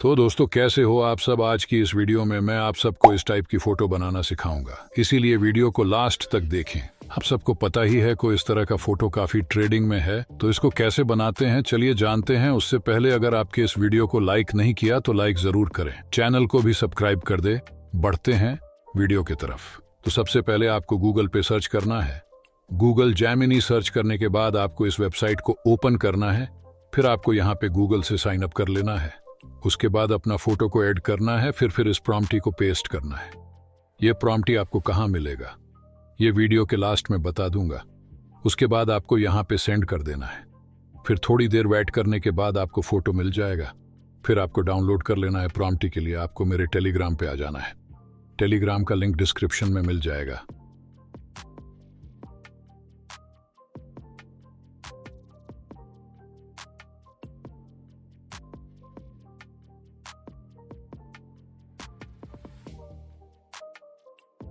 तो दोस्तों, कैसे हो आप सब। आज की इस वीडियो में मैं आप सबको इस टाइप की फोटो बनाना सिखाऊंगा, इसीलिए वीडियो को लास्ट तक देखें। आप सबको पता ही है को इस तरह का फोटो काफी ट्रेंडिंग में है, तो इसको कैसे बनाते हैं चलिए जानते हैं। उससे पहले अगर आपके इस वीडियो को लाइक नहीं किया तो लाइक जरूर करें, चैनल को भी सब्सक्राइब कर दे। बढ़ते हैं वीडियो की तरफ। तो सबसे पहले आपको गूगल पे सर्च करना है। गूगल जेमिनी सर्च करने के बाद आपको इस वेबसाइट को ओपन करना है। फिर आपको यहाँ पे गूगल से साइन अप कर लेना है। उसके बाद अपना फोटो को ऐड करना है। फिर इस प्रॉम्प्टी को पेस्ट करना है। ये प्रॉम्प्टी आपको कहाँ मिलेगा ये वीडियो के लास्ट में बता दूंगा। उसके बाद आपको यहाँ पे सेंड कर देना है। फिर थोड़ी देर वेट करने के बाद आपको फोटो मिल जाएगा। फिर आपको डाउनलोड कर लेना है। प्रॉम्प्टी के लिए आपको मेरे टेलीग्राम पे आ जाना है। टेलीग्राम का लिंक डिस्क्रिप्शन में मिल जाएगा।